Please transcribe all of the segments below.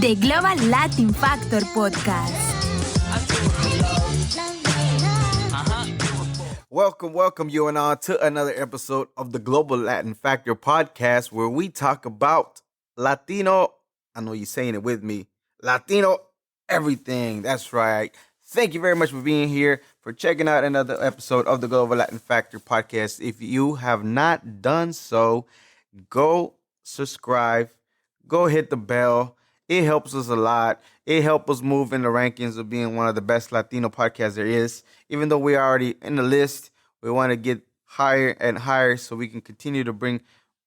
The Global Latin Factor Podcast. Welcome you and all to another episode of the Global Latin Factor Podcast, where we talk about Latino, I know you're saying it with me, Latino everything. That's right. Thank you very much for being here, for checking out another episode of the Global Latin Factor Podcast. If you have not done so, go subscribe, go hit the bell. It helps us a lot. It helps us move in the rankings of being one of the best Latino podcasts there is. Even though we're already in the list, we want to get higher and higher so we can continue to bring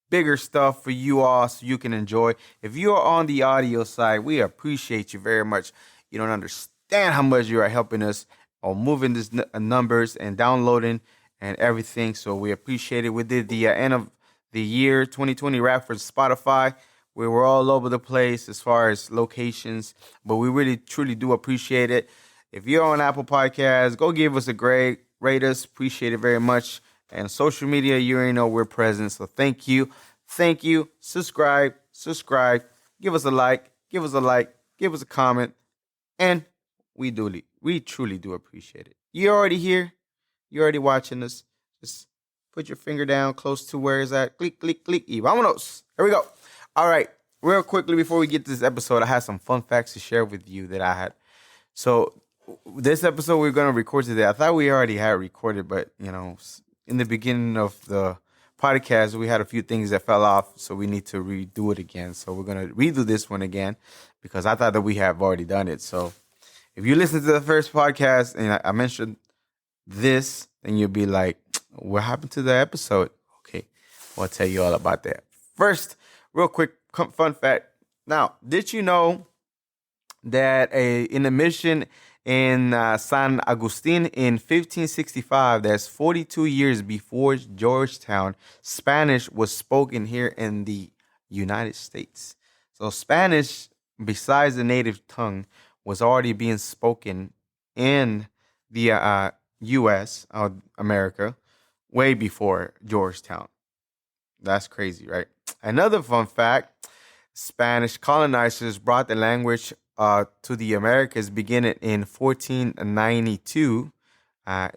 bigger stuff for you all so you can enjoy. If you are on the audio side, we appreciate you very much. You don't understand how much you are helping us on moving these numbers and downloading and everything. So we appreciate it. We did the end of the year 2020 wrap for Spotify. We were all over the place as far as locations, but we really, truly do appreciate it. If you're on Apple Podcasts, go give us a grade, rate us, appreciate it very much. And social media, you already know we're present, so thank you. Subscribe, give us a like, give us a comment, and we truly do appreciate it. You're already here, you're already watching us. Just put your finger down close to where it's at. Click, y vámonos. Here we go. All right, real quickly before we get to this episode, I had some fun facts to share with you that I had. So this episode we're going to record today, I thought we already had recorded, but, in the beginning of the podcast, we had a few things that fell off, so we need to redo it again. So we're going to redo this one again because I thought that we have already done it. So if you listen to the first podcast and I mentioned this, then you'll be like, what happened to the episode? Okay, I'll tell you all about that. First, real quick fun fact. Now, did you know that in a mission in San Agustin in 1565, that's 42 years before Georgetown, Spanish was spoken here in the United States. So Spanish, besides the native tongue, was already being spoken in the U.S., America, way before Georgetown. That's crazy, right? Another fun fact, Spanish colonizers brought the language to the Americas beginning in 1492.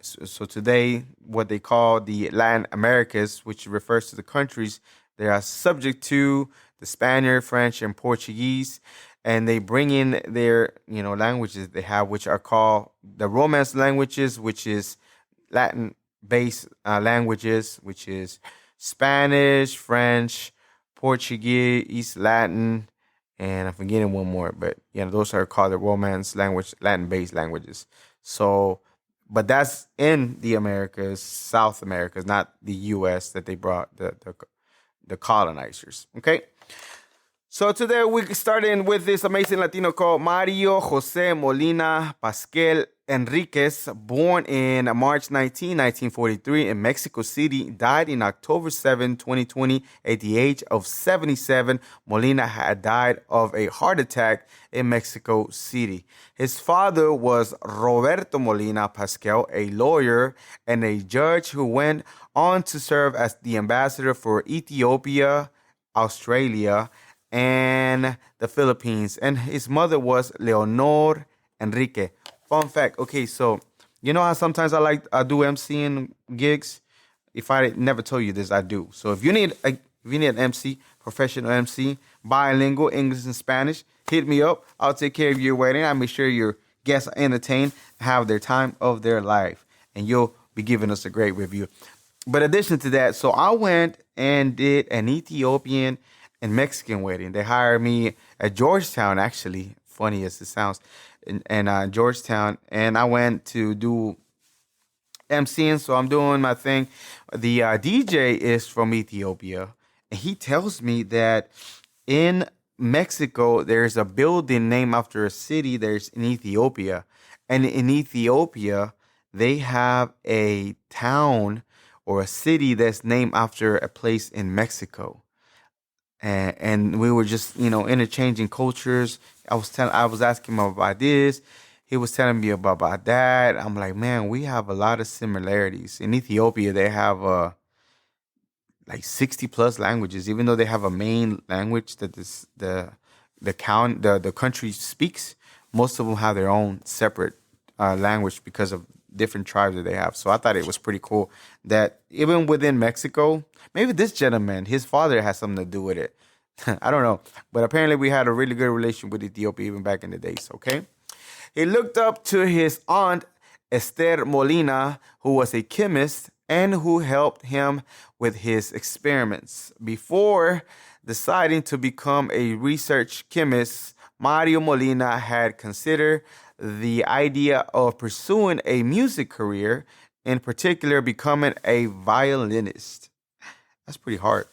So today, what they call the Latin Americas, which refers to the countries, they are subject to the Spaniard, French, and Portuguese, and they bring in their languages they have, which are called the Romance languages, which is Latin-based languages, which is Spanish, French, Portuguese, Latin, and I'm forgetting one more, but those are called the Romance language, Latin-based languages. So, but that's in the Americas, South Americas, not the U.S. that they brought the colonizers. Okay. So today we started with this amazing Latino called Mario Jose Molina Pascual Enriquez, born in March 1943 in Mexico City, died in October 7, 2020 at the age of 77. Molina had died of a heart attack in Mexico City. His father was Roberto Molina Pascual, a lawyer and a judge who went on to serve as the ambassador for Ethiopia, Australia, and the Philippines. And his mother was Leonor Enrique. Fun fact. Okay, so you know how sometimes I do MCing gigs? If I never told you this, I do. So if you need an MC, professional MC, bilingual, English and Spanish, hit me up. I'll take care of your wedding. I'll make sure your guests are entertained, have their time of their life, and you'll be giving us a great review. But in addition to that, so I went and did an Ethiopian and Mexican wedding. They hired me at Georgetown, actually, funny as it sounds, in Georgetown, and I went to do MCing, so I'm doing my thing. The DJ is from Ethiopia, and he tells me that in Mexico, there's a building named after a city there's in Ethiopia, and in Ethiopia, they have a town or a city that's named after a place in Mexico. And we were just, interchanging cultures. I was asking him about this. He was telling me about that. I'm like, man, we have a lot of similarities. In Ethiopia, they have like 60 plus languages, even though they have a main language that is the the country speaks. Most of them have their own separate language because of different tribes that they have. So I thought it was pretty cool that even within Mexico, maybe this gentleman, his father has something to do with it. I don't know. But apparently we had a really good relation with Ethiopia even back in the days, okay? He looked up to his aunt, Esther Molina, who was a chemist and who helped him with his experiments. Before deciding to become a research chemist, Mario Molina had considered the idea of pursuing a music career, in particular becoming a violinist. That's pretty hard.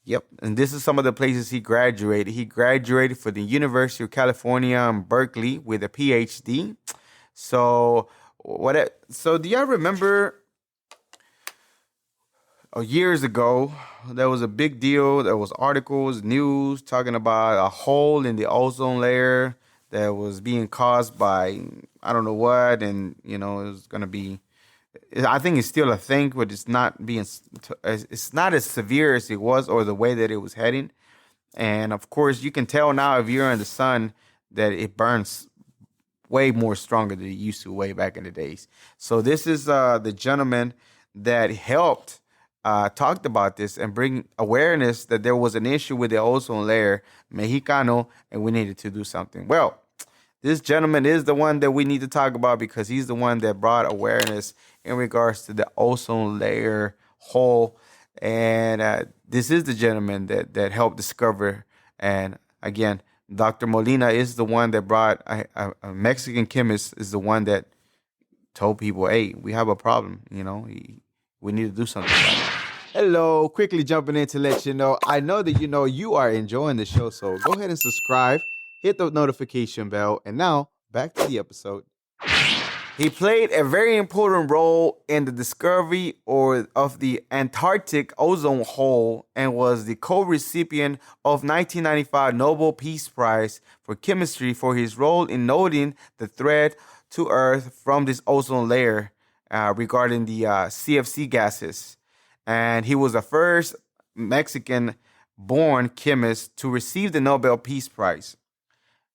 Yep, and this is some of the places he graduated. He graduated for the University of California in Berkeley with a PhD. So do y'all remember years ago there was a big deal? There was articles, news talking about a hole in the ozone layer that was being caused by I don't know what, and it was gonna be. I think it's still a thing, but it's not as severe as it was, or the way that it was heading. And of course, you can tell now if you're in the sun that it burns way more stronger than it used to way back in the days. So this is the gentleman that helped talked about this and bring awareness that there was an issue with the ozone layer, Mexicano, and we needed to do something. Well, this gentleman is the one that we need to talk about because he's the one that brought awareness in regards to the ozone layer hole. And this is the gentleman that helped discover. And again, Dr. Molina is the one that brought a Mexican chemist is the one that told people, hey, we have a problem. We need to do something about it. Hello, quickly jumping in to let you know. I know that you are enjoying the show, so go ahead and subscribe, hit the notification bell, and now back to the episode. He played a very important role in the discovery of the Antarctic ozone hole and was the co-recipient of 1995 Nobel Peace Prize for Chemistry for his role in noting the threat to Earth from this ozone layer regarding the CFC gases. And he was the first Mexican-born chemist to receive the Nobel Peace Prize.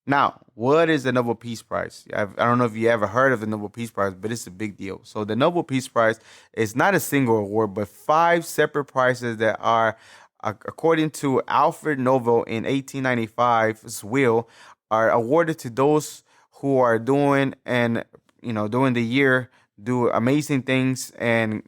Now, what is the Nobel Peace Prize? I don't know if you ever heard of the Nobel Peace Prize, but it's a big deal. So the Nobel Peace Prize is not a single award, but 5 separate prizes that are, according to Alfred Nobel in 1895's will, are awarded to those who are doing during the year, do amazing things and,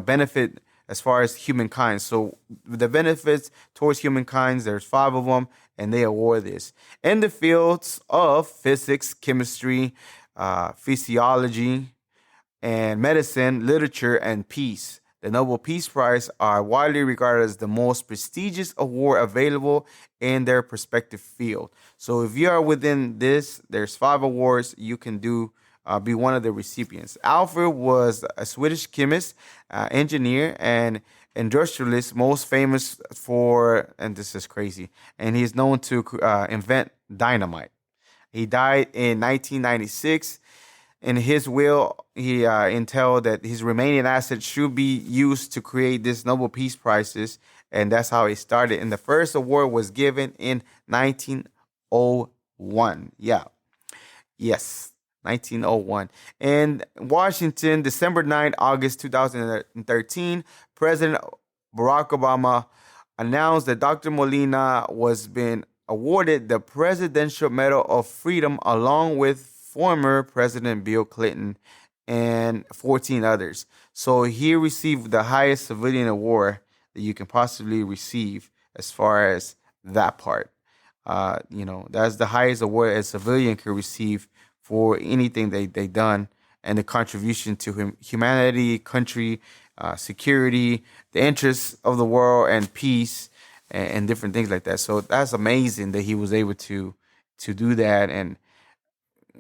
benefit as far as humankind. So the benefits towards humankind, there's 5 of them, and they award this. In the fields of physics, chemistry, physiology, and medicine, literature, and peace, the Nobel Peace Prize are widely regarded as the most prestigious award available in their respective field. So if you are within this, there's 5 awards you can be one of the recipients. Alfred was a Swedish chemist, engineer, and industrialist, most famous for, and this is crazy, and he's known to invent dynamite. He died in 1996. In his will, he entailed that his remaining assets should be used to create this Nobel Peace Prizes, and that's how it started. And the first award was given in 1901. Yeah. Yes. 1901. In Washington, December 9, August 2013, President Barack Obama announced that Dr. Molina was being awarded the Presidential Medal of Freedom along with former President Bill Clinton and 14 others. So he received the highest civilian award that you can possibly receive as far as that part. That's the highest award a civilian can receive for anything they done and the contribution to humanity, country, security, the interests of the world, and peace, and different things like that. So that's amazing that he was able to do that. And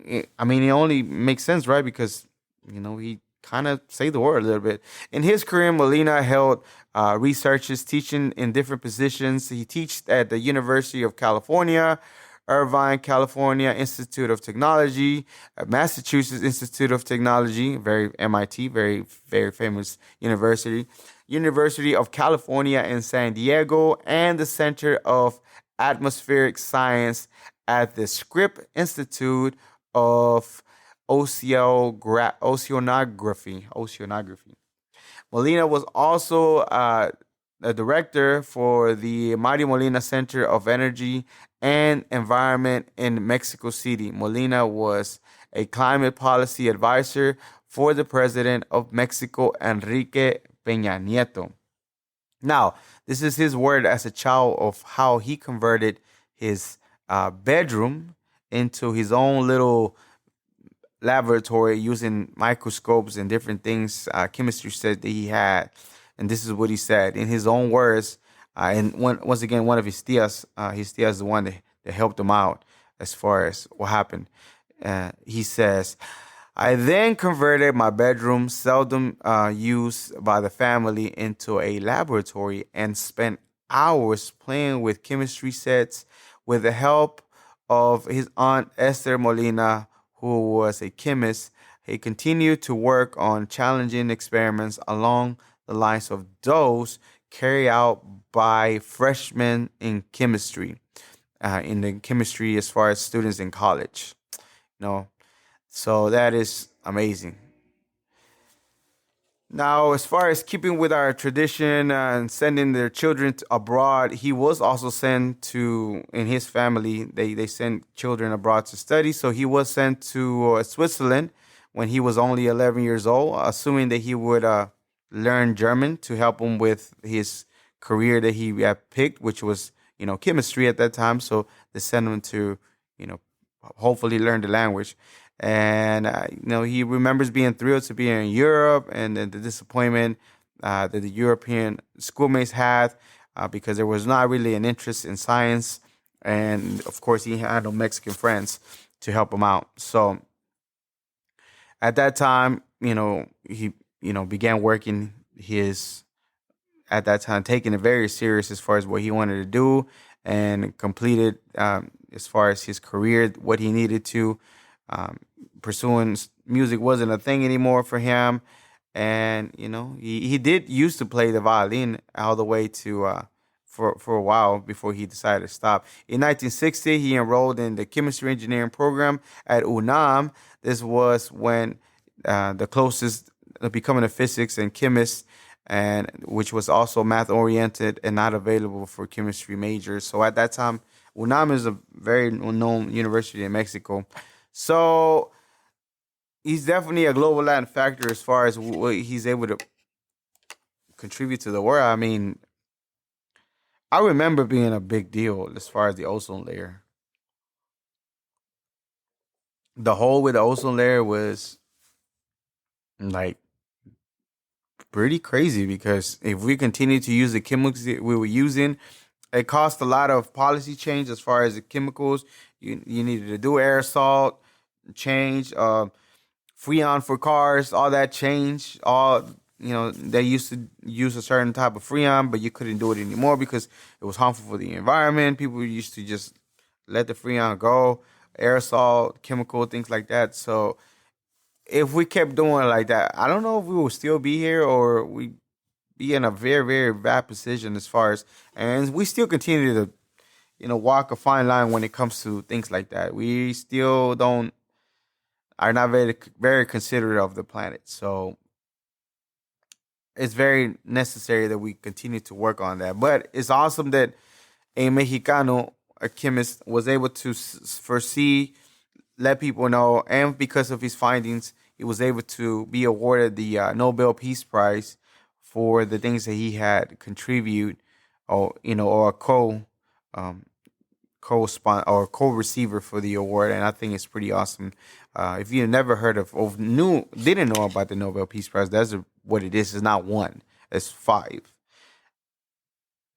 it only makes sense, right? Because, he kind of saved the world a little bit. In his career, Molina held researches teaching in different positions. He taught at the University of California, Irvine, California Institute of Technology, Massachusetts Institute of Technology, MIT, very, very famous university, University of California in San Diego, and the Center of atmospheric science at the Scripps Institute of Oceanography. Molina was also a director for the Mighty Molina Center of Energy and Environment in Mexico City. Molina was a climate policy advisor for the president of Mexico, Enrique Peña Nieto. Now, this is his word as a child of how he converted his bedroom into his own little laboratory using microscopes and different things, chemistry said that he had. And this is what he said in his own words. Once again, one of his tias is the one that helped him out as far as what happened. He says, I then converted my bedroom, seldom used by the family, into a laboratory and spent hours playing with chemistry sets with the help of his aunt Esther Molina, who was a chemist. He continued to work on challenging experiments along the lines of those carried out by freshmen in chemistry, as far as students in college. So that is amazing. Now, as far as keeping with our tradition and sending their children abroad, he was also sent to, in his family, they sent children abroad to study. So he was sent to Switzerland when he was only 11 years old, assuming that he would learn German to help him with his career that he had picked, which was, chemistry at that time. So they sent him to, hopefully learn the language. And, he remembers being thrilled to be in Europe and the disappointment that the European schoolmates had because there was not really an interest in science. And, of course, he had no Mexican friends to help him out. So at that time, he, began working at that time, taking it very serious as far as what he wanted to do and completed as far as his career, what he needed to. Pursuing music wasn't a thing anymore for him, and he did used to play the violin all the way to for a while before he decided to stop. In 1960, he enrolled in the chemistry engineering program at UNAM. This was when the closest becoming a physics and chemist, and which was also math oriented and not available for chemistry majors. So at that time, UNAM is a very known university in Mexico. So he's definitely a global Latin factor as far as what he's able to contribute to the world. I mean, I remember being a big deal as far as the ozone layer. The hole with the ozone layer was like pretty crazy because if we continue to use the chemicals that we were using, it cost a lot of policy change as far as the chemicals. You needed to do aerosol change, freon for cars, all that change. They used to use a certain type of freon, but you couldn't do it anymore because it was harmful for the environment. People used to just let the freon go, aerosol, chemical, things like that. So if we kept doing it like that, I don't know if we would still be here or we be in a very, very bad position as far as, and we still continue to, walk a fine line when it comes to things like that. We still are not very, very considerate of the planet. So it's very necessary that we continue to work on that. But it's awesome that a Mexicano, a chemist, was able to foresee, let people know, and because of his findings, he was able to be awarded the Nobel Peace Prize for the things that he had contribute, or co-receiver for the award. And I think it's pretty awesome. If you never heard of or didn't know about the Nobel Peace Prize, that's what it is. It's not one, it's 5,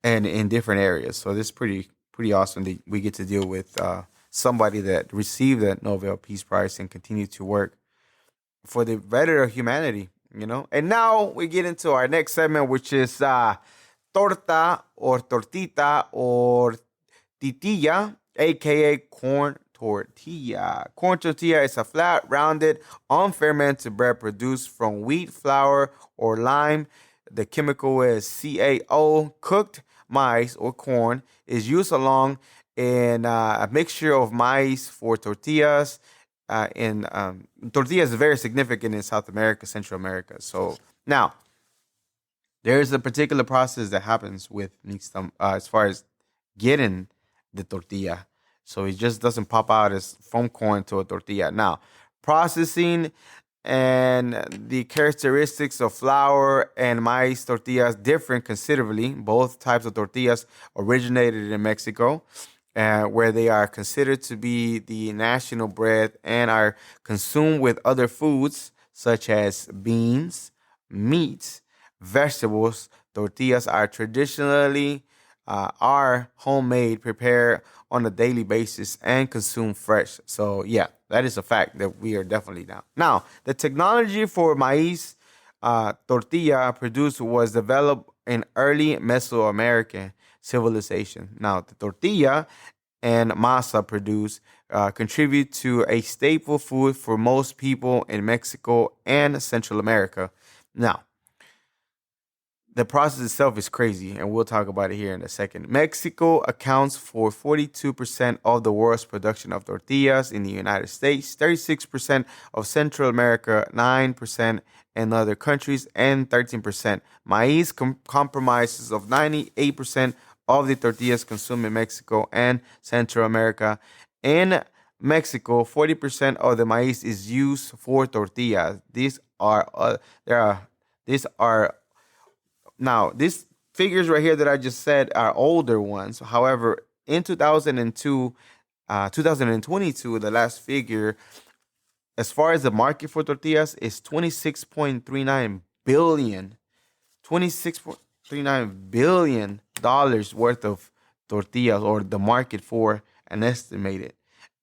and in different areas. So this is pretty awesome that we get to deal with somebody that received that Nobel Peace Prize and continue to work for the better of humanity. And now we get into our next segment, which is torta or tortita or titilla, aka corn tortilla. Corn tortilla is a flat, rounded, unfermented bread produced from wheat, flour, or lime. The chemical is CaO, cooked maize or corn is used along in a mixture of maize for tortillas. Tortillas is very significant in South America, Central America. So now there's a particular process that happens with nixtam as far as getting the tortilla. So it just doesn't pop out as from corn to a tortilla. Now, processing and the characteristics of flour and maize tortillas differ considerably. Both types of tortillas originated in Mexico, where they are considered to be the national bread and are consumed with other foods such as beans, meats, vegetables. Tortillas are traditionally are homemade, prepared on a daily basis, and consumed fresh. So yeah, that is a fact that we are definitely down. Now, the technology for maize tortilla produced was developed in early Mesoamerican civilization. Now, the tortilla and masa produced contribute to a staple food for most people in Mexico and Central America. Now, the process itself is crazy, and we'll talk about it here in a second. Mexico accounts for 42% of the world's production of tortillas in the United States, 36% of Central America, 9% in other countries, and 13%. Maize comprises of 98% of the tortillas consumed in Mexico and Central America. In Mexico, 40% of the maize is used for tortillas. These are now, these figures right here that I just said are older ones. However, in 2022, the last figure, as far as the market for tortillas, is $26.39 billion. $26.39 billion worth of tortillas, or the market for an estimated.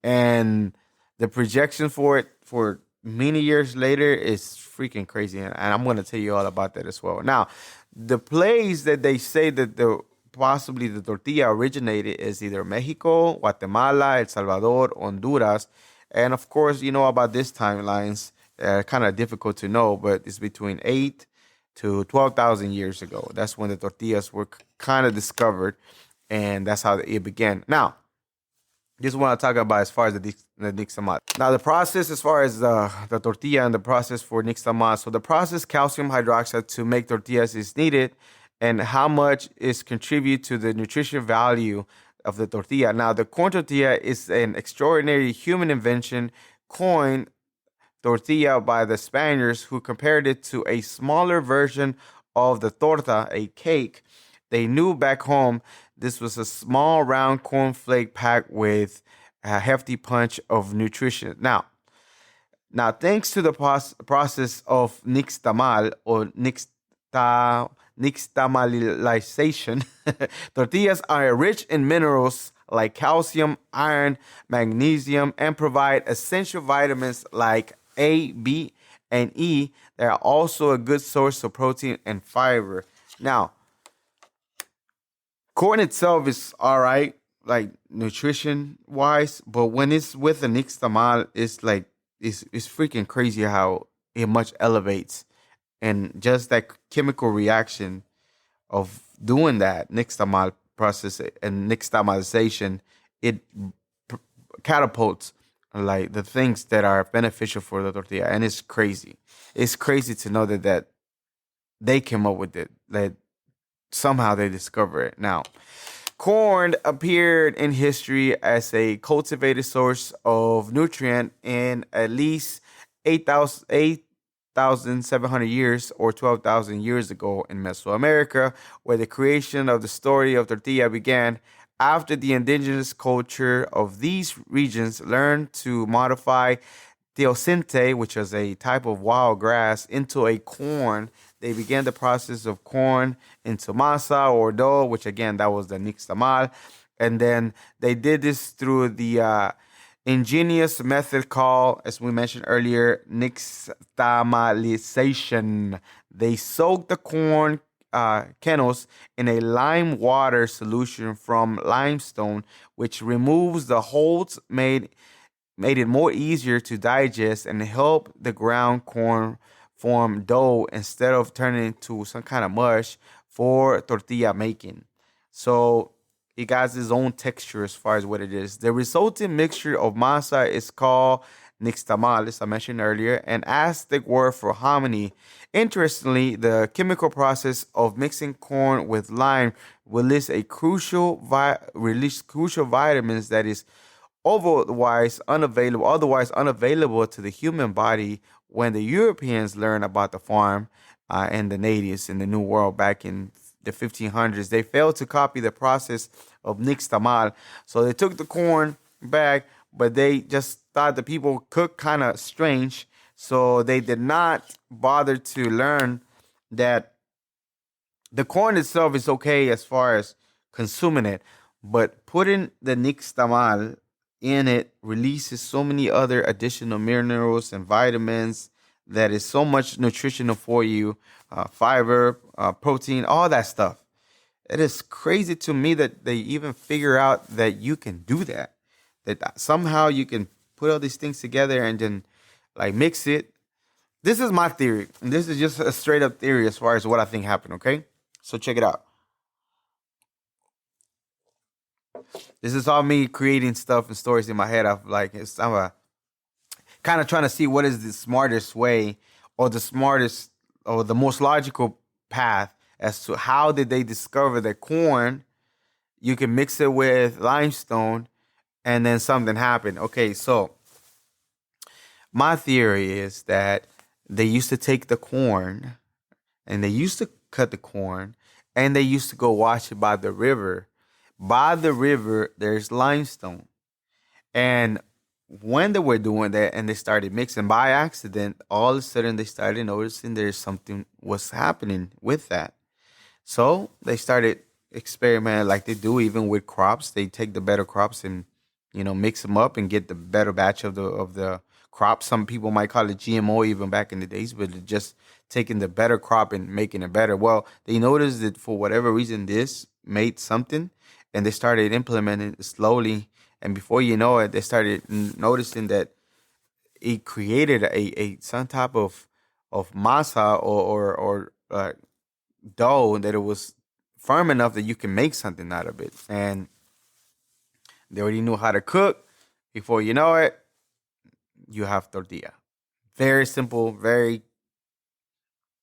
And the projection for it for many years later is freaking crazy. And I'm going to tell you all about that as well. Now, the place that they say that possibly the tortilla originated is either Mexico, Guatemala, El Salvador, Honduras. And of course, you know about these timelines. Kind of difficult to know, but it's between 8 to 12,000 years ago. That's when the tortillas were kind of discovered, and that's how it began. Now, just want to talk about as far as the nixtamal. Now, the process as far as the tortilla and the process for nixtamal. So the process calcium hydroxide to make tortillas is needed, and how much is contribute to the nutrition value of the tortilla. Now, the corn tortilla is an extraordinary human invention coined tortilla by the Spaniards, who compared it to a smaller version of the torta, a cake. They knew back home this was a small round cornflake packed with a hefty punch of nutrition. Now, thanks to the process of nixtamal or nixtamalization, tortillas are rich in minerals like calcium, iron, magnesium, and provide essential vitamins like A, B, and E. They are also a good source of protein and fiber. Now, corn itself is all right, like nutrition wise, but when it's with the nixtamal, it's like it's freaking crazy how it much elevates, and just that chemical reaction of doing that nixtamal process and nixtamalization, it catapults like the things that are beneficial for the tortilla, and it's crazy. It's crazy to know that they came up with it. That somehow they discover it. Now, corn appeared in history as a cultivated source of nutrient in at least 8,700 years or 12,000 years ago in Mesoamerica, where the creation of the story of tortilla began. After the indigenous culture of these regions learned to modify teosinte, which is a type of wild grass, into a corn, they began the process of corn into masa or dough, which again, that was the nixtamal. And then they did this through the ingenious method called, as we mentioned earlier, nixtamalization. They soaked the corn kernels in a lime water solution from limestone, which removes the holes, made it more easier to digest and help the ground corn form dough instead of turning into some kind of mush for tortilla making. So it got its own texture as far as what it is. The resulting mixture of masa is called nixtamal, as I mentioned earlier, an Aztec word for hominy. Interestingly, the chemical process of mixing corn with lime release crucial vitamins that is otherwise unavailable to the human body. When the Europeans learned about the farm and the natives in the New World back in the 1500s, they failed to copy the process of nixtamal. So they took the corn back, but they just thought the people cooked kind of strange. So they did not bother to learn that the corn itself is okay as far as consuming it, but putting the nixtamal in it releases so many other additional minerals and vitamins that is so much nutritional for you, fiber, protein, all that stuff. It is crazy to me that they even figure out that you can do that. That somehow you can put all these things together and then like mix it. This is my theory. And this is just a straight up theory as far as what I think happened, okay? So check it out. This is all me creating stuff and stories in my head. I'm kind of trying to see what is the smartest way or the smartest or the most logical path as to how did they discover that corn you can mix it with limestone and then something happened. Okay, so my theory is that they used to take the corn and they used to cut the corn and they used to go wash it by the river. By the river, there's limestone. And when they were doing that and they started mixing by accident, all of a sudden they started noticing there's something was happening with that. So they started experimenting like they do even with crops. They take the better crops and mix them up and get the better batch of the crop. Some people might call it GMO even back in the days, but it's just taking the better crop and making it better. Well, they noticed that for whatever reason this made something, and they started implementing it slowly. And before you know it, they started noticing that it created a some type of masa or dough that it was firm enough that you can make something out of it. And they already knew how to cook. Before you know it, you have tortilla. Very simple, very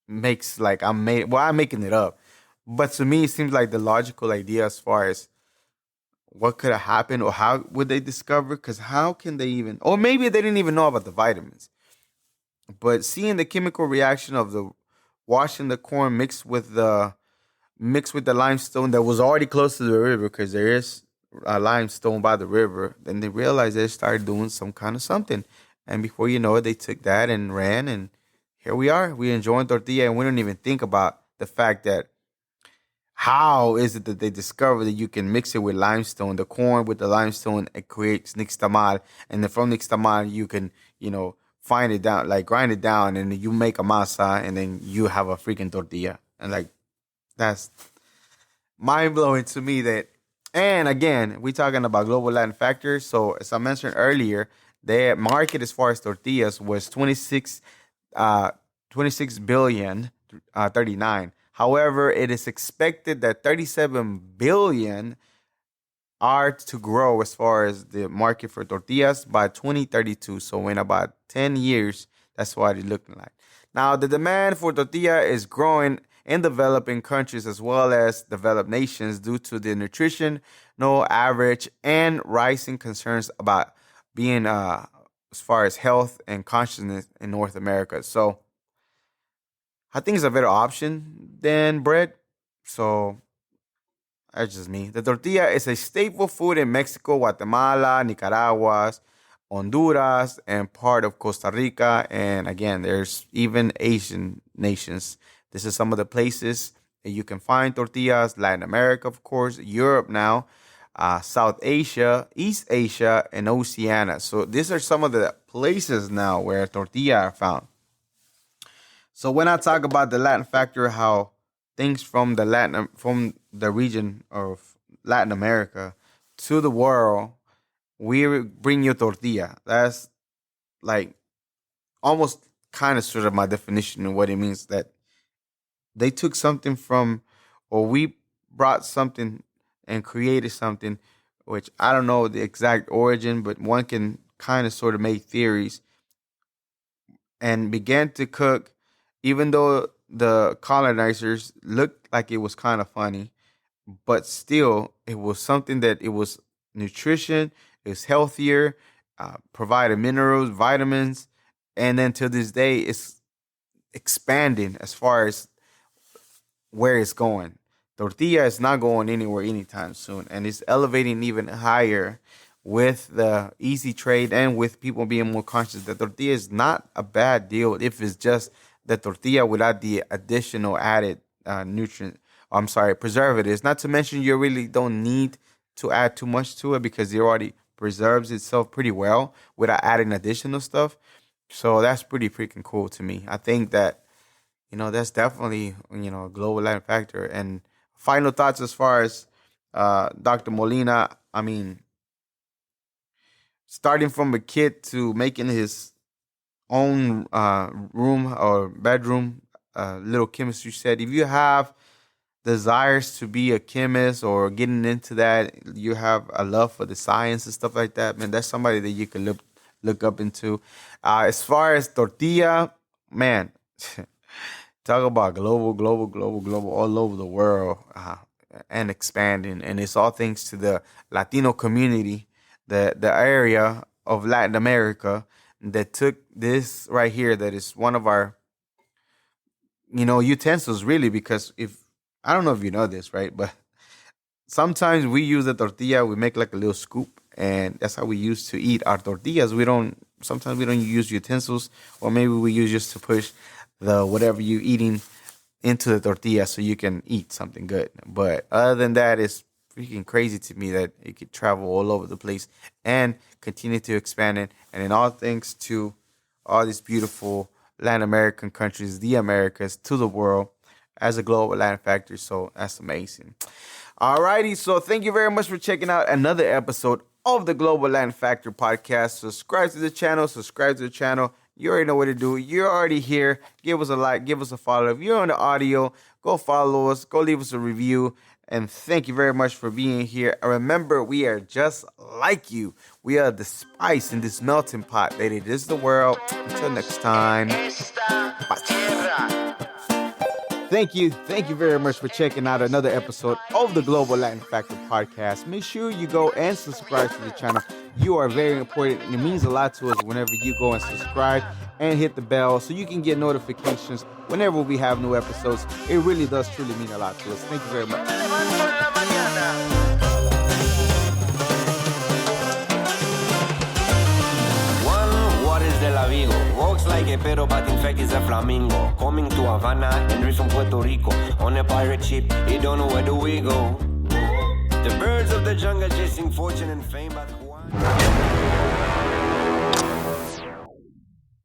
makes like I'm making it up. But to me, it seems like the logical idea as far as what could have happened or how would they discover? Because how can they even, or maybe they didn't even know about the vitamins. But seeing the chemical reaction of the washing the corn mixed with the limestone that was already close to the river, because there is a limestone by the river, then they realized they started doing some kind of something. And before you know it, they took that and ran, and here we are. We enjoying tortilla, and we don't even think about the fact that how is it that they discover that you can mix it with limestone, the corn with the limestone, it creates nixtamal, and then from nixtamal you can, find it down, like grind it down, and then you make a masa, and then you have a freaking tortilla, and like that's mind blowing to me. That, and again, we talking about global Latin factors. So as I mentioned earlier, their market as far as tortillas was 26 billion 39. However, it is expected that 37 billion are to grow as far as the market for tortillas by 2032. So in about 10 years, that's what it's looking like. Now, the demand for tortilla is growing in developing countries as well as developed nations due to the nutrition, no average, and rising concerns about being as far as health and consciousness in North America. So I think it's a better option than bread. So that's just me. The tortilla is a staple food in Mexico, Guatemala, Nicaragua, Honduras, and part of Costa Rica. And again, there's even Asian nations. This is some of the places that you can find tortillas. Latin America, of course, Europe now, South Asia, East Asia, and Oceania. So these are some of the places now where tortilla are found. So when I talk about the Latin factor, how things from the region of Latin America to the world, we bring you tortilla. That's like almost kind of sort of my definition of what it means, that they took something from, or we brought something and created something, which I don't know the exact origin, but one can kind of sort of make theories, and began to cook, even though the colonizers looked like it was kind of funny, but still it was something that it was nutrition, it was healthier, provided minerals, vitamins, and then to this day it's expanding as far as where it's going. Tortilla is not going anywhere anytime soon, and it's elevating even higher with the easy trade and with people being more conscious that tortilla is not a bad deal if it's just the tortilla without the additional added preservatives. Not to mention you really don't need to add too much to it because it already preserves itself pretty well without adding additional stuff. So that's pretty freaking cool to me. I think that, that's definitely, a global Latin factor. And final thoughts as far as Dr. Molina, I mean, starting from a kid to making his own room or bedroom, little chemistry set. If you have desires to be a chemist or getting into that, you have a love for the science and stuff like that, man, that's somebody that you can look up into. As far as tortilla, man, talk about global, all over the world, and expanding. And it's all thanks to the Latino community, the area of Latin America that took this right here, that is one of our, utensils, really, because I don't know if you know this, right? But sometimes we use the tortilla, we make like a little scoop, and that's how we used to eat our tortillas. Sometimes we don't use utensils, or maybe we use just to push the whatever you're eating into the tortilla so you can eat something good. But other than that, it's freaking crazy to me that it could travel all over the place and continue to expand it. And in all thanks to all these beautiful Latin American countries, the Americas, to the world as a global Latin factor. So that's amazing. Alrighty, so thank you very much for checking out another episode of the Global Latin Factor podcast. Subscribe to the channel. You already know what to do. You're already here. Give us a like, give us a follow. If you're on the audio, go follow us, go leave us a review. And thank you very much for being here. And remember, we are just like you. We are the spice in this melting pot that it is the world. Until next time. Bye. Thank you very much for checking out another episode of the Global Latin Factor podcast. Make sure you go and subscribe to the channel. You are very important, and it means a lot to us whenever you go and subscribe and hit the bell so you can get notifications whenever we have new episodes. It really does truly mean a lot to us. Thank you very much. Del Avigo, walks like a pedo but in fact is a flamingo. Coming to Havana, Henry from Puerto Rico. On a pirate ship, he don't know where do we go. The birds of the jungle chasing fortune and fame, but who